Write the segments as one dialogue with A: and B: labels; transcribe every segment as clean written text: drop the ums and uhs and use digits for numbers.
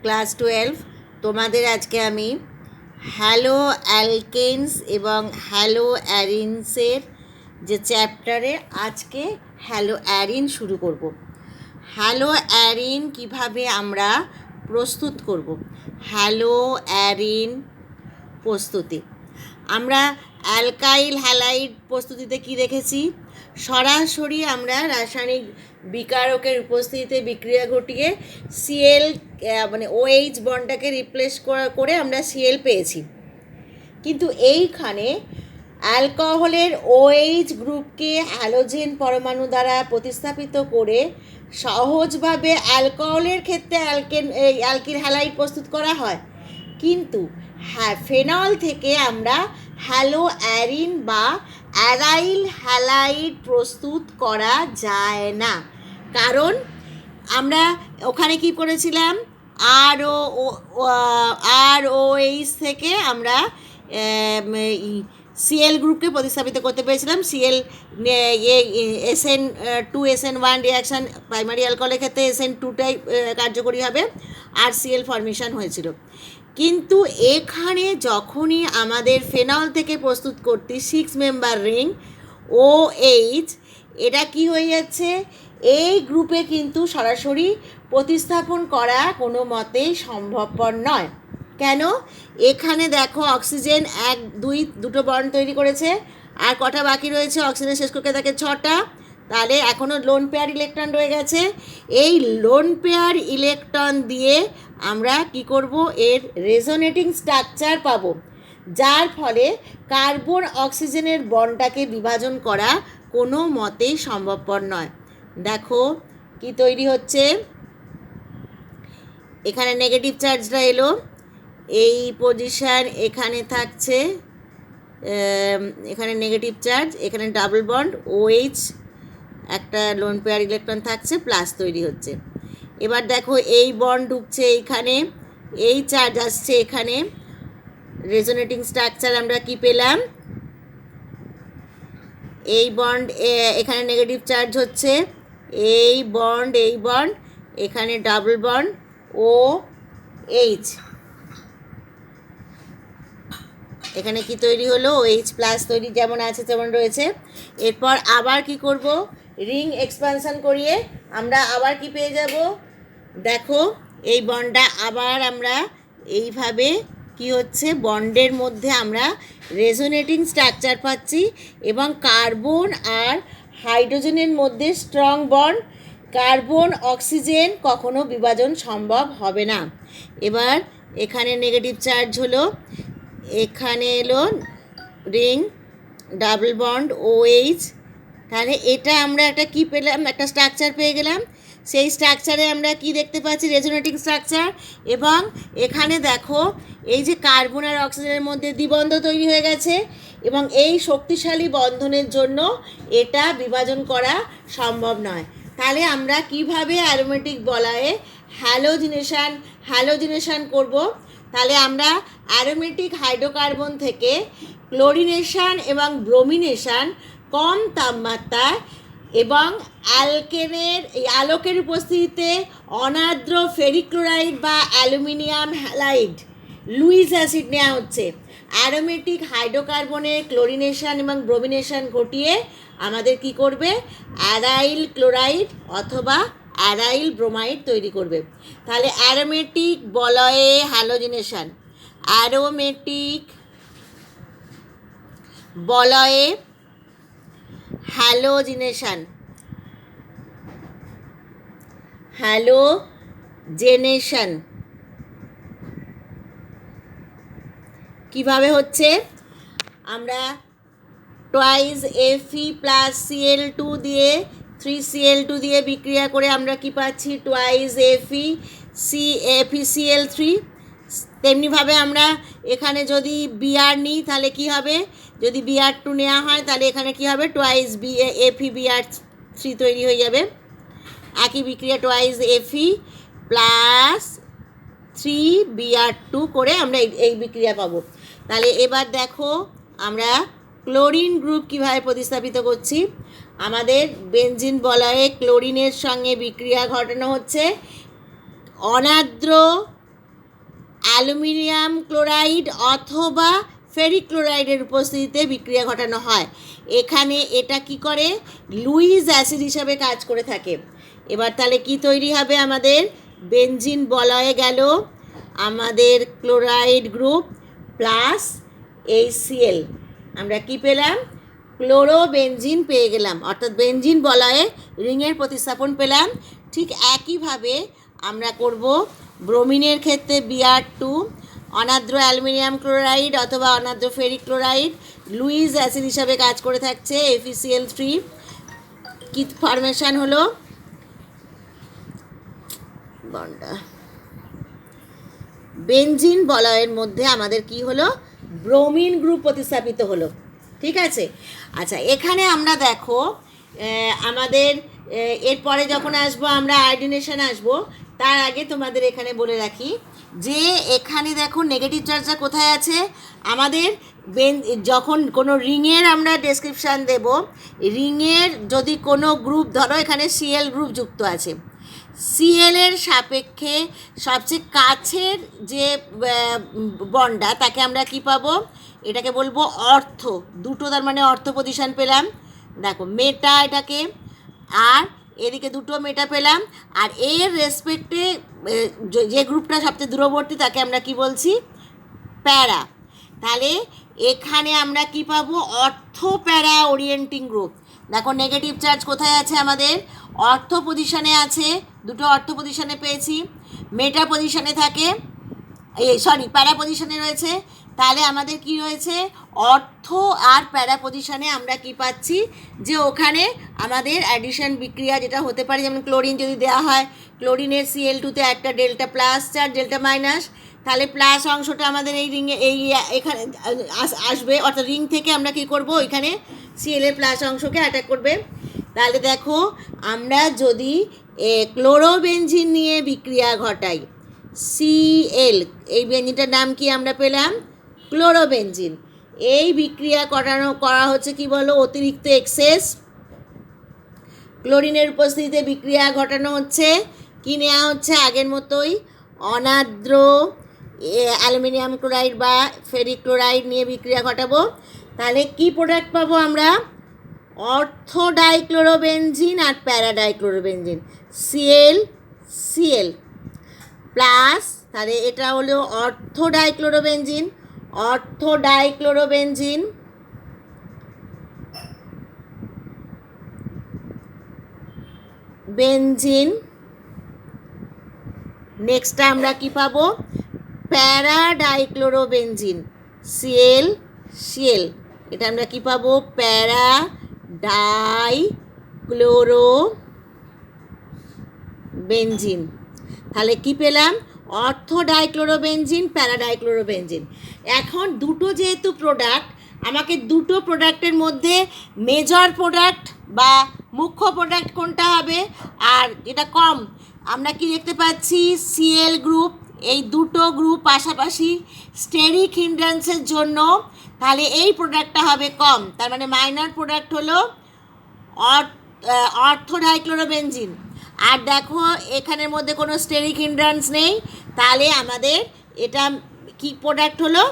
A: Class 12 তোমাদের আজকে আমি হ্যালো অ্যালকেনস এবং হ্যালো অ্যারিনসের যে চ্যাপ্টারে আজকে হ্যালো অ্যারিন শুরু করব। হ্যালো অ্যারিন কিভাবে আমরা প্রস্তুত করব। হ্যালো অ্যারিন প্রস্তুতি আমরা অ্যালকাইল হ্যালাইড প্রস্তুতিতে কি দেখেছি? সরাসরি আমরা রাসায়নিক বিকারকের উপস্থিতিতে বিক্রিয়া ঘটিয়ে সিএল মানে ওএইচ বন্ডটাকে রিপ্লেস করে আমরা সিএল পেয়েছি। কিন্তু এইখানে অ্যালকোহলের ওএইচ গ্রুপকে হ্যালোজেন পরমাণু দ্বারা প্রতিস্থাপিত করে সহজভাবে অ্যালকোহলের ক্ষেত্রে অ্যালকিল হ্যালাইড প্রস্তুত করা হয়, কিন্তু ফেনল থেকে আমরা হ্যালো অ্যারিন বা অ্যারাইল হ্যালাইড প্রস্তুত করা যায় না। কারণ আমরা ওখানে কি করেছিলাম, ROOH থেকে আমরা সিএল গ্রুপকে প্রতিস্থাপিত করতে পেরেছিলাম। সিএল SN2SN1 রিয়াকশান প্রাইমারি অ্যালকোহলের ক্ষেত্রে SN2টাই কার্যকরী হবে, আর সিএল ফর্মেশন হয়েছিল। কিন্তু এখানে যখনই আমাদের ফেনল থেকে প্রস্তুত করতে 6 মেম্বার রিং OH, এটা কি হয়ে যাচ্ছে, এই গ্রুপে কিন্তু সরাসরি প্রতিস্থাপন করা কোনো মতেই সম্ভবপর নয়। কেন? এখানে দেখো অক্সিজেন দুটো বন্ড তৈরি করেছে, আর কটা বাকি রয়েছে? অক্সিজেন শেষ করতে থাকে 6টা, তাহলে এখনও লোন পেয়ার ইলেকট্রন রয়ে গেছে। এই লোন পেয়ার ইলেকট্রন দিয়ে আমরা কি করব, এর রেজোনেটিং স্ট্রাকচার পাবো, যার ফলে কার্বন অক্সিজেনের বন্ডটাকে বিভাজন করা কোনো মতেই সম্ভবপর নয়। দেখো কি তৈরি হচ্ছে, এখানে নেগেটিভ চার্জটা এলো, এই পজিশান এখানে থাকছে, এখানে নেগেটিভ চার্জ, এখানে ডাবল বন্ড OH, একটা লোন পেয়ার ইলেকট্রন থাকছে, প্লাস তৈরি হচ্ছে। এবার দেখো এই বন্ড ঢুকছে এইখানে, এই চার্জ আসছে এখানে, রেজোনেটিং স্ট্রাকচার আমরা কি পেলাম, এই বন্ড এখানে নেগেটিভ চার্জ হচ্ছে, এই বন্ড এখানে ডাবল বন্ড OH, এখানে কি তৈরি হলো, OH প্লাস তৈরি, যেমন আছে তেমন রয়েছে। এরপর আবার কি করব, রিং এক্সপানশন করিয়ে আমরা আবার কি পেয়ে যাব, দেখো এই বন্ডটা আবার আমরা এইভাবে কি হচ্ছে, বন্ডের মধ্যে আমরা রেজোনেটিং স্ট্রাকচার পাচ্ছি, এবং কার্বন আর হাইড্রোজেনের মধ্যে স্ট্রং বন্ড, কার্বন অক্সিজেন কখনো বিভাজন সম্ভব হবে না। এবার এখানে নেগেটিভ চার্জ হলো, এখানে এলো রিং ডাবল বন্ড OH, তাহলে এটা আমরা একটা কি পেলাম, একটা স্ট্রাকচার পেয়ে গেলাম। সেই স্ট্রাকচারে আমরা কি দেখতে পাচ্ছি, রেজোনেটিং স্ট্রাকচার। এবং এখানে দেখো এই যে কার্বন আর অক্সিজেনের মধ্যে দ্বিবন্ধ তৈরি হয়ে গেছে, এবং এই শক্তিশালী বন্ধনের জন্য এটা বিভাজন করা সম্ভব নয়। তাহলে আমরা কিভাবে অ্যারোমেটিক বলয়ে হ্যালোজিনেশন করব? তাহলে আমরা অ্যারোমেটিক হাইড্রোকার্বন থেকে ক্লোরিনেশন এবং ব্রোমিনেশন কম তাপমাত্রায় এবং আলোকের উপস্থিতিতে অনার্দ্র ফেরিক্লোরাইড বা অ্যালুমিনিয়াম হ্যালাইড লুইস অ্যাসিড নেওয়া হচ্ছে। অ্যারোমেটিক হাইড্রোকার্বনের ক্লোরিনেশন এবং ব্রোমিনেশন ঘটিয়ে আমাদের কি করবে, অ্যারাইল ক্লোরাইড অথবা অ্যারাইল ব্রোমাইড তৈরি করবে। তাহলে অ্যারোমেটিক বলয়ে হ্যালোজিনেশন, অ্যারোমেটিক বলয়ে হ্যালোজিনেশন, কিভাবে হচ্ছে, আমরা টুয়াইস Fe প্লাস Cl2 দিয়ে 3Cl2 দিয়ে বিক্রিয়া করে আমরা কি পাচ্ছি, টুয়াইস FeCl3। তেমনিভাবে আমরা এখানে যদি Br নিই তাহলে কি হবে, যদি Br2 নেওয়া হয় তাহলে এখানে কি হবে, টুয়াইস FeBr3 তৈরি হয়ে যাবে। একই বিক্রিয়া টুয়াইস Fe প্লাস 3Br2 করে আমরা এই বিক্রিয়া পাবো। তাহলে এবার দেখো আমরা ক্লোরিন গ্রুপ কীভাবে প্রতিস্থাপিত করছি। আমাদের বেনজিন বলয়ে ক্লোরিনের সঙ্গে বিক্রিয়া ঘটানো হচ্ছে, অনার্দ্র অ্যালুমিনিয়াম ক্লোরাইড অথবা ফেরিক ক্লোরাইডের উপস্থিতিতে বিক্রিয়া ঘটানো হয়। এখানে এটা কি করে, লুইস অ্যাসিড হিসাবে কাজ করে থাকে। এবার তাহলে কি তৈরি হবে, আমাদের বেনজিন বলয়ে গেল আমাদের ক্লোরাইড গ্রুপ প্লাস HCl, আমরা কি পেলাম, ক্লোরোবেনজিন পেয়ে গেলাম, অর্থাৎ বেনজিন বলয়ে রিংয়ের প্রতিস্থাপন পেলাম। ঠিক একইভাবে আমরা করব ব্রোমিনের ক্ষেত্রে Br2 অনাদ্র অ্যালুমিনিয়াম ক্লোরাইড অথবা অনাদ্র ফেরিক ক্লোরাইড লুইস অ্যাসিড হিসাবে কাজ করে থাকছে, FeCl3 কি ফরমেশন হলো, বন্ডা বেনজিন বলয়ের মধ্যে আমাদের কি হলো, ব্রোমিন গ্রুপ প্রতিস্থাপিত হলো। ঠিক আছে, আচ্ছা এখানে আমরা দেখো আমাদের এরপরে যখন আসবো আমরা আয়োডিনেশন আসবো, তার আগে তোমাদের এখানে বলে রাখি যে এখানে দেখো নেগেটিভ চার্জটা কোথায় আছে, আমাদের যখন কোনো রিংয়ের আমরা ডেসক্রিপশান দেব, রিংয়ের যদি কোনো গ্রুপ ধরো এখানে Cl গ্রুপ যুক্ত আছে, Cl-এর সাপেক্ষে সবচেয়ে কাছের যে বন্ডটা তাকে আমরা কি পাবো, এটাকে বলবো অর্থ, দুটো তার মানে অর্থ পজিশন পেলাম, দেখো মেটা এটাকে, আর এদিকে দুটো মেটা পেলাম, আর এর রেসপেক্টে যে গ্রুপটা সবচেয়ে দূরবর্তী তাকে আমরা কি বলছি, প্যারা। তাহলে এখানে আমরা কি পাবো, অর্থ প্যারা ওরিয়েন্টিং গ্রুপ। দেখো নেগেটিভ চার্জ কোথায় আছে, আমাদের অর্থ পজিশনে আছে, দুটো অর্থ পজিশনে পেয়েছি, মেটা পজিশনে থাকে, প্যারা পজিশনে রয়েছে। তাহলে আমাদের কি রয়েছে, অর্থ আর প্যারা পজিশনে আমরা কি পাচ্ছি, যে ওখানে আমাদের অ্যাডিশন বিক্রিয়া যেটা হতে পারে, যেমন ক্লোরিন যদি দেওয়া হয়, ক্লোরিনের Cl2-তে একটা delta plus charge delta minus, তাহলে প্লাস অংশটা আমাদের এই রিংয়ে এখানে আসবে, অর্থাৎ রিং থেকে আমরা কি করব, ওইখানে Cl-এর প্লাস অংশকে অ্যাটাক করবে। তাহলে দেখো আমরা যদি ক্লোরোবেনজিন নিয়ে বিক্রিয়া ঘটাই, Cl, এই বেনজিনটার নাম কি আমরা পেলাম, ক্লোরোবেনজিন, এই বিক্রিয়া করা হচ্ছে কি বলো, অতিরিক্ত এক্সেস ক্লোরিনের উপস্থিতিতে বিক্রিয়া ঘটানো হচ্ছে, কি নেওয়া হচ্ছে, আগের মতোই অনাদ্র অ্যালুমিনিয়াম ক্লোরাইড বা ফেরিক ক্লোরাইড নিয়ে বিক্রিয়া ঘটাবো। তাহলে কি প্রোডাক্ট পাবো আমরা, অর্থ ডাইক্লোরোবেনজিন আর প্যারা ডাইক্লোরোবেনজিন, Cl প্লাস, তাহলে এটা হলো অর্থ ডাইক্লোরোবেনজিন, বেনজিন, নেক্সট আমরা কি পাবো, প্যারা ডাইক্লোরোবেনজিন, Cl, এটা আমরা কি পাবো, প্যারা ডাইক্লোরোবেনজিন। তাহলে কি পেলাম, অর্থ ডাইক্লোরোবেনজিন, প্যারা ডাইক্লোরোবেনজিন। এখন দুটো যেহেতু প্রোডাক্ট, আমাকে দুটো প্রোডাক্টের মধ্যে মেজর প্রোডাক্ট বা মুখ্য প্রোডাক্ট কোনটা হবে, আর এটা কম, আমরা কি দেখতে পাচ্ছি, Cl গ্রুপ, এই দুটো গ্রুপ পাশাপাশি স্টেরিক হিন্ড্রান্সের জন্য, তাহলে এই প্রোডাক্টটা হবে কম, তার মানে মাইনর প্রোডাক্ট হলো অর্থ ডাইক্লোরোবেনজিন। আর দেখো এখানের মধ্যে কোনো স্টেরিক হিন্ড্রান্স নেই, তাহলে আমাদের এটা কি প্রোডাক্ট হলো,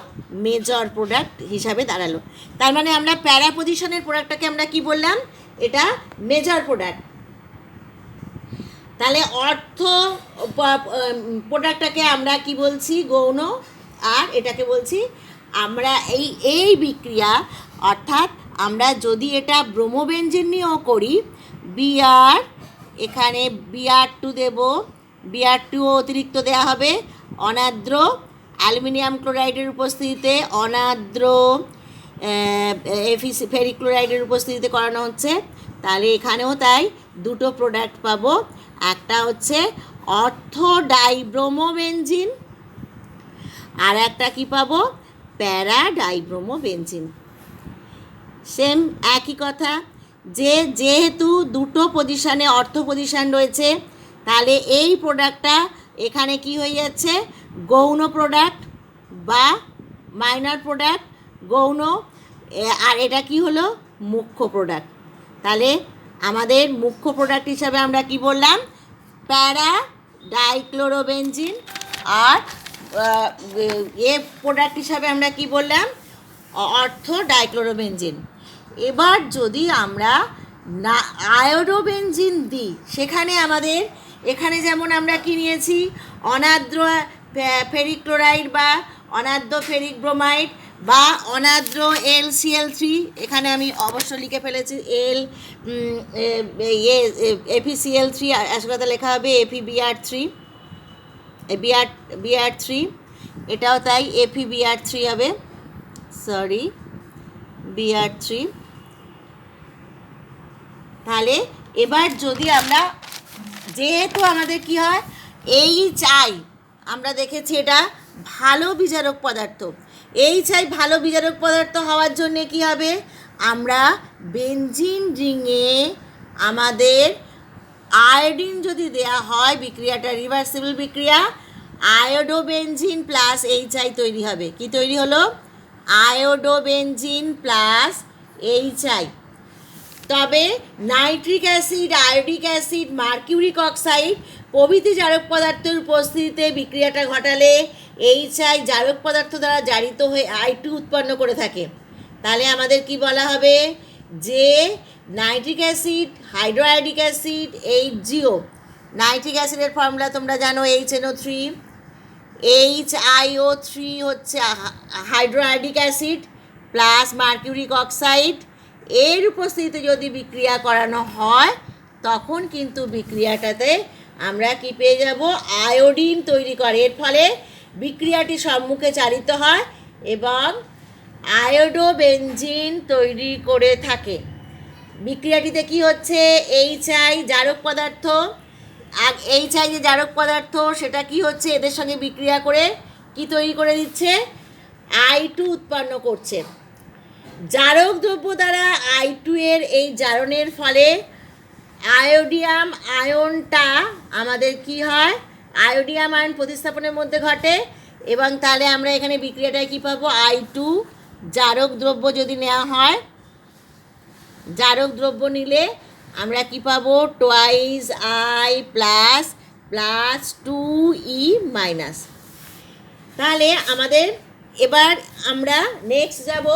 A: মেজর প্রোডাক্ট হিসাবে দাঁড়ালো। তার মানে আমরা প্যারা পজিশনের প্রোডাক্টটাকে আমরা কি বললাম, এটা মেজর প্রোডাক্ট। তাহলে অর্থ প্রোডাক্টটাকে আমরা কি বলছি, গৌণ, আর এটাকে বলছি আমরা এই বিক্রিয়া, অর্থাৎ আমরা যদি এটা ব্রোমোবেনজিন নিয়েও করি, Br, এখানে Br2 দেব, Br2 অতিরিক্ত দেওয়া হবে, অনাদ্র অ্যালুমিনিয়াম ক্লোরাইডের উপস্থিতিতে, অনাদ্র ফেরিক ক্লোরাইডের উপস্থিতিতে করানো হচ্ছে। তাহলে এখানেও তাই দুটো প্রোডাক্ট পাবো, একটা হচ্ছে অর্থ ডাইব্রোমোবেনজিন, আর একটা কি পাবো, প্যারা ডাইব্রোমোবেনজিন। সেম একই কথা, যেহেতু দুটো পজিশানে অর্থ পজিশান রয়েছে, তাহলে এই প্রোডাক্টটা এখানে কি হয়ে যাচ্ছে, গৌণ প্রোডাক্ট বা মাইনর প্রোডাক্ট, গৌণ, আর এটা কি হলো, মুখ্য প্রোডাক্ট। তাহলে আমাদের মুখ্য প্রোডাক্ট হিসাবে আমরা কি বললাম, প্যারা ডাইক্লোরোবেনজিন আর এ প্রোডাক্ট হিসাবে আমরা কি বললাম, অর্থ ডাইক্লোরোবেনজিন। এবার যদি আমরা না আয়োডোবেনজিন দিই, সেখানে আমাদের এখানে যেমন আমরা কি নিয়েছি, অনার্দ্র ফেরিক ক্লোরাইড বা অনার্দ্র ফেরিক ব্রোমাইড বা অনার্দ্র LCl3, এখানে আমি অবশ্য লিখে ফেলেছি FeCl3, আসল কথা লেখা হবে FeBr3, BR3, এটাও তাই FeBr3 হবে, সরি BR3। তাহলে এবার যদি আমরা, যেহেতু আমাদের কি হয় HI, আমরা দেখেছি এটা ভালো বিজারক পদার্থ, HI ভালো বিজারক পদার্থ হওয়ার জন্য কি হবে, আমরা বেনজিন রিংয়ে আমাদের আয়োডিন যদি দেয়া হয়, বিক্রিয়াটা রিভার্সিবল বিক্রিয়া, আয়োডোবেনজিন প্লাস HI তৈরি হবে। কি তৈরি হলো, আয়োডোবেনজিন প্লাস HI। তবে nitric acid, iodic acid, mercuric oxide প্রভৃতি জারক পদার্থের উপস্থিতিতে বিক্রিয়াটা ঘটালে HI জারক পদার্থ দ্বারা জারিত হয়ে I2 উৎপন্ন করে থাকে। তাহলে আমাদের কি বলা হবে, যে nitric acid, hydroiodic acid, HGO, nitric অ্যাসিডের ফর্মুলা তোমরা জানো HNO3, HiO3 হচ্ছে hydroiodic acid plus mercuric oxide, এর উপস্থিতিতে যদি বিক্রিয়া করানো হয় তখন কিন্তু বিক্রিয়াটাতে আমরা কি পেয়ে যাব, আয়োডিন তৈরি করে। এর ফলে বিক্রিয়াটি সম্মুখে চালিত হয় এবং আয়োডোবেনজিন তৈরি করে থাকে। বিক্রিয়াটিতে কি হচ্ছে, HI জারক পদার্থ, HI যে জারক পদার্থ সেটা কি হচ্ছে, এদের সঙ্গে বিক্রিয়া করে কি তৈরি করে দিচ্ছে, I2 উৎপন্ন করছে। জারক দ্রব্য দ্বারা I2 এর এই জারণের ফলে আয়োডিয়াম আয়নটা আমাদের কি হয়, আয়োডিয়াম আয়ন প্রতিস্থাপনের মধ্যে ঘটে এবং তাহলে আমরা এখানে বিক্রিয়াটায় কি পাবো, I2 জারক দ্রব্য যদি নেওয়া হয়, জারক দ্রব্য নিলে আমরা কি পাবো, twice I plus 2E minus. তাহলে আমাদের এবার আমরা নেক্সট যাব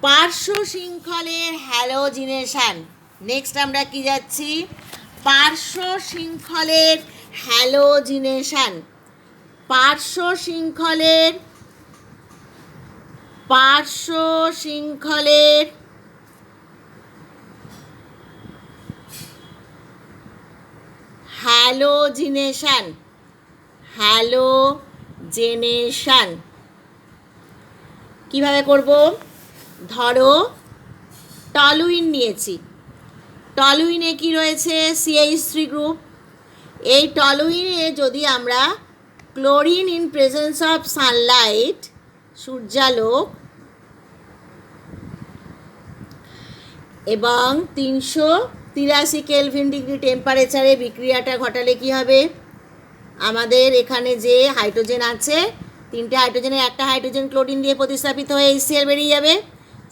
A: পার্শ্ব শৃঙ্খলের হ্যালোজিনেশন। নেক্সট আমরা কি যাচ্ছি, পার্শ্ব শৃঙ্খলের হ্যালোজিনেশন। পার্শ্ব শৃঙ্খলের হ্যালোজিনেশন কিভাবে করব, ধরো টলুইন নিয়েছি, টলুইনে কি রয়েছে, CH3 গ্রুপ। এই টলুইনে যদি আমরা chlorine in presence of sunlight, সূর্যালোক, এবং 383 কেলভিন ডিগ্রি টেম্পারেচারে বিক্রিয়াটা ঘটালে কি হবে, আমাদের এখানে যে হাইড্রোজেন আছে, 3টে হাইড্রোজেনের একটা হাইড্রোজেন ক্লোরিন দিয়ে প্রতিস্থাপিত হয়ে HCl বেরিয়ে যাবে,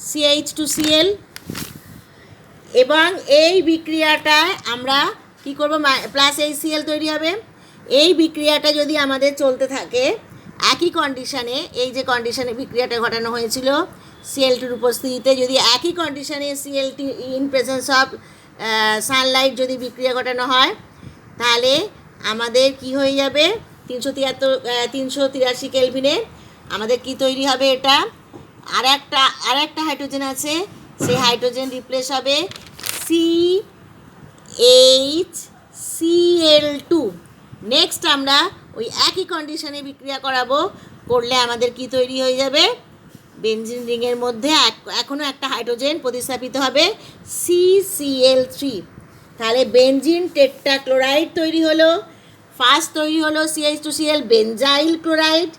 A: CH2Cl। এবং এই বিক্রিয়াটায় আমরা কি করব, প্লাস HCl তৈরি হবে। এই বিক্রিয়াটা যদি আমাদের চলতে থাকে একই কন্ডিশানে, এই যে কন্ডিশানে বিক্রিয়াটা ঘটানো হয়েছিল Cl2 উপস্থিতিতে, যদি একই কন্ডিশানে Cl2 in presence of Sunlight যদি বিক্রিয়া ঘটানো হয়, তাহলে আমাদের কি হয়ে যাবে, 383 কেলভিনে আমাদের কি তৈরি হবে, এটা আর একটা হাইড্রোজেন আছে, সেই হাইড্রোজেন রিপ্লেস হবে CHCl2। নেক্সট আমরা ওই একই কন্ডিশনে বিক্রিয়া করলে আমাদের কি তৈরি হয়ে যাবে, বেনজিন রিংয়ের মধ্যে এখনও একটা হাইড্রোজেন প্রতিস্থাপিত হবে CCl3। তাহলে বেনজিন টেট্রাক্লোরাইড তৈরি হলো। ফার্স্ট তৈরি হলো CH2Cl বেনজাইল ক্লোরাইড,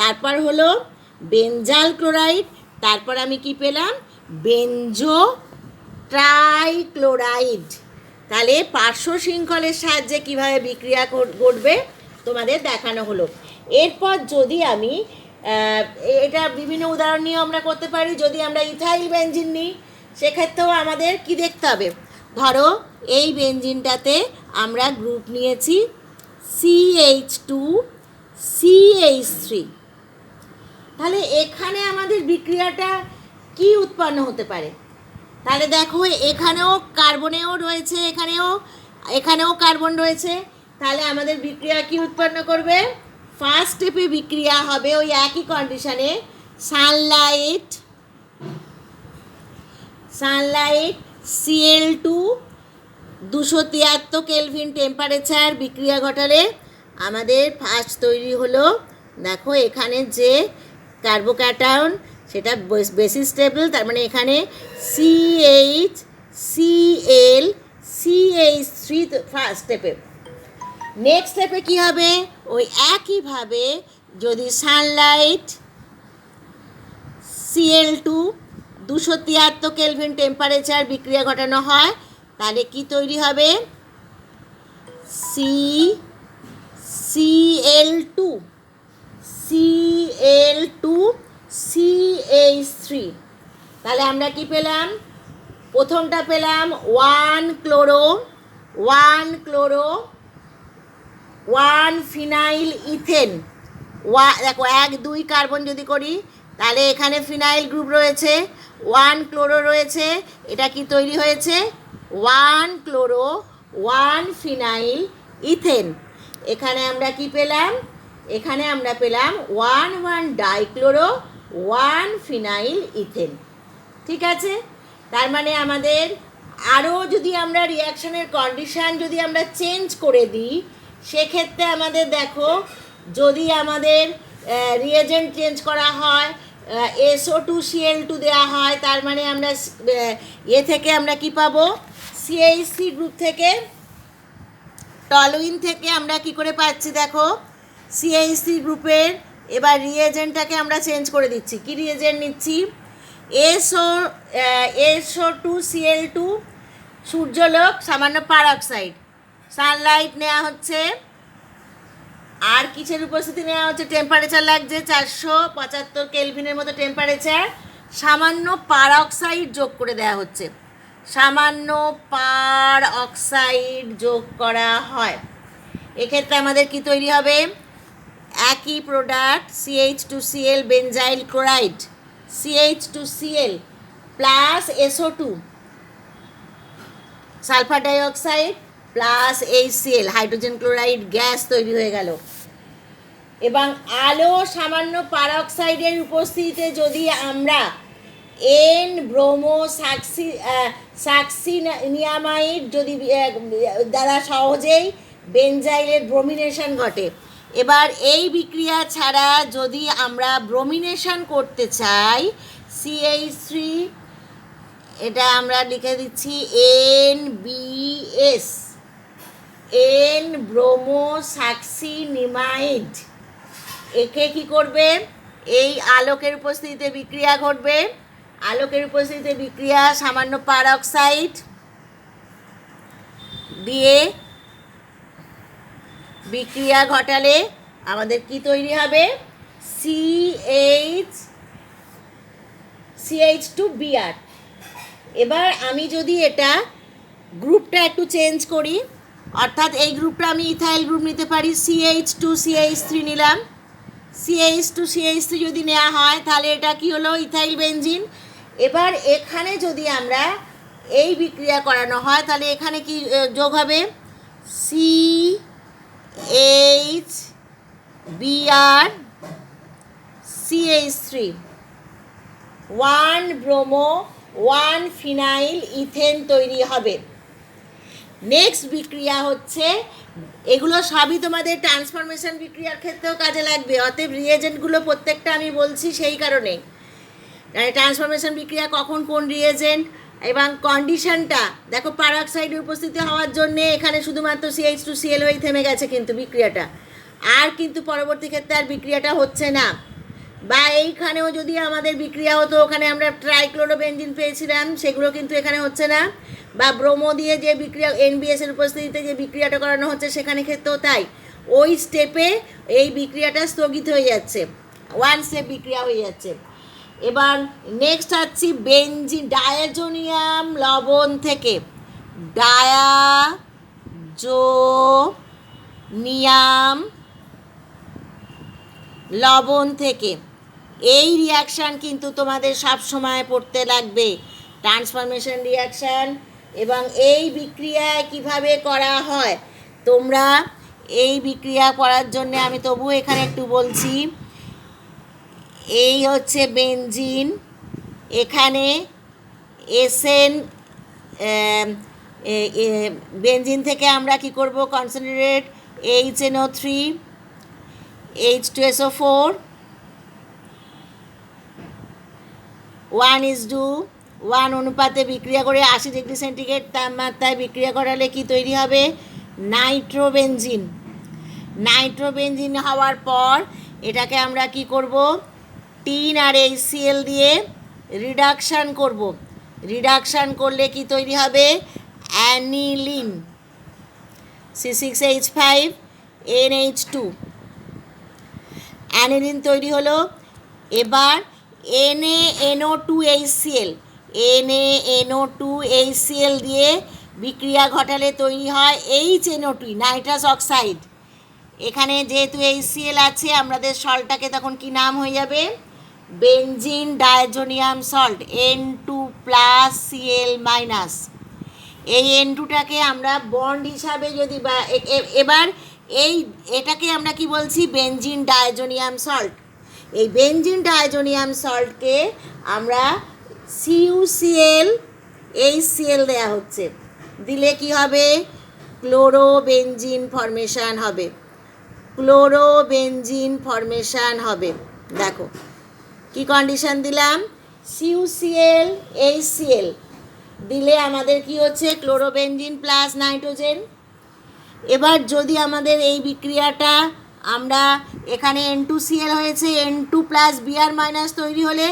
A: তারপর হলো বেনজাল ক্লোরাইড, তারপর আমি কি পেলাম, বেনজো ট্রাইক্লোরাইড। তাহলে পার্শ্ব শৃঙ্খলের সাহায্যে কীভাবে বিক্রিয়া ঘটবে তোমাদের দেখানো হলো। এরপর যদি আমি এটা বিভিন্ন উদাহরণ নিয়ে আমরা করতে পারি, যদি আমরা ইথাইল বেনজিন নিই সেক্ষেত্রেও আমাদের কি দেখতে হবে, ধরো এই বেনজিনটাতে আমরা গ্রুপ নিয়েছি CH2 CH3। তাহলে এখানে আমাদের বিক্রিয়াটা কি উৎপন্ন হতে পারে? তাহলে দেখো এখানেও কার্বনেও রয়েছে, এখানেও কার্বন রয়েছে। তাহলে আমাদের বিক্রিয়া কি উৎপন্ন করবে? ফার্স্ট স্টেপে বিক্রিয়া হবে ওই একই কন্ডিশনে, সানলাইট Cl2 273 কেলভিন টেম্পারেচার বিক্রিয়া ঘটালে আমাদের ফার্স্ট তৈরি হলো, দেখো এখানে যে কার্বোক্যাটায়ন সেটা বেশি স্টেবল, তার মানে এখানে CH ফার্স্ট স্টেপে। নেক্সট স্টেপে কী হবে? ওই একইভাবে যদি সানলাইট Cl2 273 কেলভিন টেম্পারেচার বিক্রিয়া ঘটানো হয়, তাহলে কি তৈরি হবে? Cl2 CH3। তাহলে আমরা কি পেলাম? প্রথমটা পেলাম 1 ক্লোরো 1 ফিনাইল ইথেন। দেখো 1 2 কার্বন যদি করি তাহলে এখানে ফিনাইল গ্রুপ রয়েছে, 1 ক্লোরো রয়েছে, এটা কি তৈরি হয়েছে? 1 ক্লোরো 1 ফিনাইল ইথেন। এখানে আমরা কি পেলাম? এখানে আমরা পেলাম 1 ডাইক্লোরো 1 ফিনাইল ইথেন। ঠিক আছে? তার মানে আমাদের আরও যদি আমরা রিয়াকশনের কন্ডিশান যদি আমরা চেঞ্জ করে দিই, সেক্ষেত্রে আমাদের দেখো যদি আমাদের রিয়েজেন্ট চেঞ্জ করা হয়, SO2Cl2 দেওয়া হয়, তার মানে আমরা থেকে আমরা কি পাবো? CH3 গ্রুপ থেকে, টলুইন থেকে আমরা কি করে পাচ্ছি? দেখো CH3 গ্রুপের এবার রিয়েজেন্টটাকে আমরা চেঞ্জ করে দিচ্ছি। কি রিয়েজেন্ট নিচ্ছি? SO2Cl2, সূর্যলোক, সামান্য পারঅক্সাইড, সানলাইট নেওয়া হচ্ছে, আর কিসের উপস্থিতি নেওয়া হচ্ছে? টেম্পারেচার লাগছে 475 কেলভিনের মতো টেম্পারেচার, সামান্য পারঅক্সাইড যোগ করে দেওয়া হচ্ছে, সামান্য পারঅক্সাইড যোগ করা হয়। এক্ষেত্রে আমাদের কি তৈরি হবে? একই product CH2Cl benzyl chloride, CH2Cl plus SO2 sulphur dioxide plus HCl hydrogen chloride gas তৈরি হয়ে গেল। এবং আলো সামান্য পারঅক্সাইডের উপস্থিতিতে যদি আমরা N ব্রোমো সাকসিনিয়ামাইড যদি দ্বারা সহজেই বেনজাইলের ব্রোমিনেশন ঘটে। এবার এই বিক্রিয়া ছাড়া যদি আমরা ব্রোমিনেশন করতে চাই, CH3, এটা আমরা লিখে দিচ্ছি NBS, N ব্রোমো সাকসিনিমাইড। একে কি করবে? এই আলোকের উপস্থিতিতে বিক্রিয়া ঘটবে, আলোকের উপস্থিতিতে বিক্রিয়া সামান্য পারঅক্সাইড দিয়ে বিক্রিয়া ঘটালে আমাদের কি তৈরি হবে? CH2Br। এবার আমি যদি এটা গ্রুপটা একটু চেঞ্জ করি, অর্থাৎ এই গ্রুপটা আমি ইথাইল গ্রুপ নিতে পারি, CH2CH3 নিলাম, CH2CH3 যদি নেওয়া হয় তাহলে এটা কি হলো? Ethyl benzene. এবার এখানে যদি আমরা এই বিক্রিয়া করানো হয় তাহলে এখানে কি যোগ হবে? CHBr CH3, 1 bromo 1 phenyl ethane তৈরি হবে। নেক্সট বিক্রিয়া হচ্ছে, এগুলো সবই তোমাদের ট্রান্সফরমেশন বিক্রিয়ার ক্ষেত্রেও কাজে লাগবে, অতএব রিয়েজেন্টগুলো প্রত্যেকটা আমি বলছি সেই কারণে। ট্রান্সফরমেশন বিক্রিয়া কখন কোন রিয়েজেন্ট এবং কন্ডিশনটা দেখো, পারঅক্সাইডের উপস্থিতি হওয়ার জন্যে এখানে শুধুমাত্র CH2Cl হয়েই থেমে গেছে কিন্তু বিক্রিয়াটা, আর কিন্তু পরবর্তী ক্ষেত্রে আর বিক্রিয়াটা হচ্ছে না। বা এইখানেও যদি আমাদের বিক্রিয়া হতো, ওখানে আমরা ট্রাইক্লোরোবেনজিন পেয়েছিলাম, সেগুলো কিন্তু এখানে হচ্ছে না। বা ব্রোমো দিয়ে যে বিক্রিয়া NBS এর উপস্থিতিতে যে বিক্রিয়াটা করানো হচ্ছে সেখানে ক্ষেত্রেও তাই, ওই স্টেপে এই বিক্রিয়াটা স্থগিত হয়ে যাচ্ছে, 1 স্টেপ বিক্রিয়া হয়ে যাচ্ছে। এবার নেক্সট আসছি ডায়াজোনিয়াম লবণ থেকে, ডায়াজোনিয়াম লবণ থেকে। এই রিয়াকশান কিন্তু তোমাদের সব সময় পড়তে লাগবে, ট্রান্সফরমেশন রিয়াকশান, এবং এই বিক্রিয়া কিভাবে করা হয়। তোমরা এই বিক্রিয়া করার জন্য আমি তবু এখানে একটু বলছি। এই হচ্ছে বেনজিন, এখানে এসএন, বেনজিন থেকে আমরা কি করব, কনসেন্ট্রেট HNO3 H2SO4 1:1 অনুপাতে বিক্রিয়া করে 80 ডিগ্রি সেন্টিগ্রেড তাপমাত্রায় বিক্রিয়া করালে কি তৈরি হবে, নাইট্রোবেনজিন। নাইট্রোবেনজিন হওয়ার পর এটাকে আমরা কি করব, টিন আর HCl দিয়ে রিডাকশান করব। রিডাকশান করলে কি তৈরি হবে, অ্যানিলিন, C6H5NH2, অ্যানিলিন তৈরি হলো। এবার NaNO2HCl, NaNO2HCl দিয়ে বিক্রিয়া ঘটালে তৈরি হয় HNO2, নাইট্রাস অক্সাইড। এখানে যেহেতু HCl আছে, আমাদের সল্টটাকে তখন কি নাম হয়ে যাবে, বেনজিন ডাইজোনিয়াম সল্ট, N2+Cl-। এই N2টাকে আমরা বন্ড হিসাবে যদি এবার এটাকে আমরা কি বলছি, বেনজিন ডাইজোনিয়াম সল্ট। এই বেনজিন ডাইজোনিয়াম সল্টকে আমরা CuCl HCl দেয়া হচ্ছে, দিলে কি হবে, ক্লোরোবেনজিন ফর্মেশন হবে। ক্লোরোবেনজিন ফর্মেশন হবে। দেখো কি কন্ডিশন দিলাম, CuCl HCl দিলে আমাদের কি হচ্ছে, ক্লোরোবেনজিন প্লাস নাইট্রোজেন। এবার যদি আমাদের এই বিক্রিয়াটা আমরা এখানে N2Cl হয়েছে, N2+Br- তৈরি হলে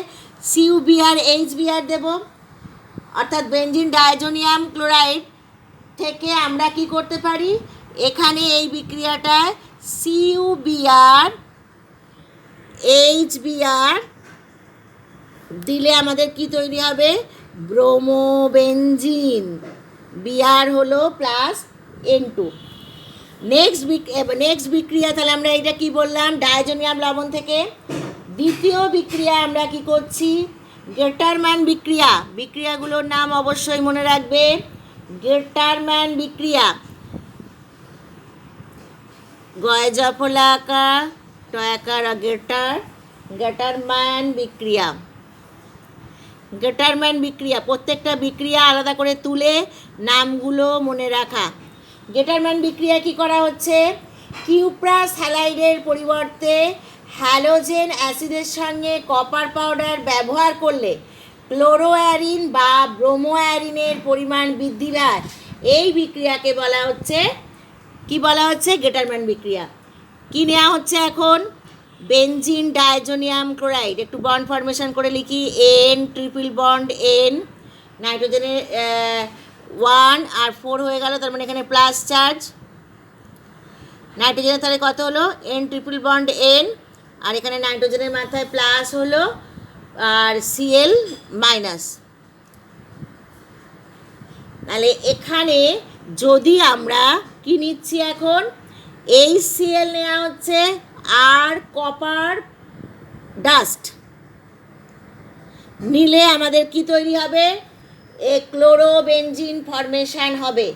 A: CuBr দেব, অর্থাৎ বেনজিন ডাইজোনিয়াম ক্লোরাইড থেকে আমরা কি করতে পারি, এখানে এই বিক্রিয়াটায় CuBr HBr দিলে আমাদের কি তৈরি হবে, ব্রোমোবেনজিন। Br হলো প্লাস N2। নেক্সট বিক্রিয়া, তাহলে আমরা এটা কি বললাম, ডাইজোনিয়াম লবণ থেকে। দ্বিতীয় বিক্রিয়া আমরা কি করছি, গেটারম্যান বিক্রিয়া। বিক্রিয়াগুলোর নাম অবশ্যই মনে রাখবে, গেটারম্যান বিক্রিয়া, গয়জফলাকা টয়াকার গেটার, গেটারম্যান বিক্রিয়া। গেটারম্যান বিক্রিয়া, প্রত্যেকটা বিক্রিয়া আলাদা করে তুলে নামগুলো মনে রাখা। গেটারম্যান বিক্রিয়া কি করা হচ্ছে, কিউপ্রাস হ্যালাইডের পরিবর্তে হ্যালোজেন অ্যাসিডের সঙ্গে কপার পাউডার ব্যবহার করলে ক্লোরোঅ্যারিন বা ব্রোমোঅ্যারিনের পরিমাণ বৃদ্ধি পায়। এই বিক্রিয়াকে বলা হচ্ছে, কি বলা হচ্ছে, গেটারম্যান বিক্রিয়া। কি নেওয়া হচ্ছে এখন, বেনজিন ডাইজোনিয়াম ক্লোরাইড, একটু বন্ড ফর্মেশন করে লিখি, N ট্রিপল বন্ড N, নাইট্রোজেনের 1 আর 4 হয়ে গেল, তার মানে এখানে প্লাস চার্জ। নাইট্রোজেনের তাহলে কত হলো, N ট্রিপল বন্ড N, আর এখানে নাইট্রোজেনের মাথায় প্লাস হলো আর Cl-। তাহলে এখানে যদি আমরা কি নিচ্ছি এখন, HCl নেওয়া হচ্ছে আর কপার ডাস্ট নিলে আমাদের কি তৈরি হবে, ক্লোরোবেনজিন ফর্মেশন হবে।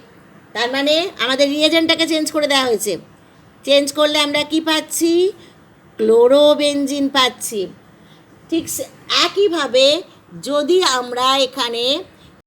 A: তার মানে আমাদের রিয়েজেন্টটাকে চেঞ্জ করে দেওয়া হয়েছে, চেঞ্জ করলে আমরা কি পাচ্ছি, ক্লোরোবেনজিন পাচ্ছি। ঠিক একইভাবে যদি আমরা এখানে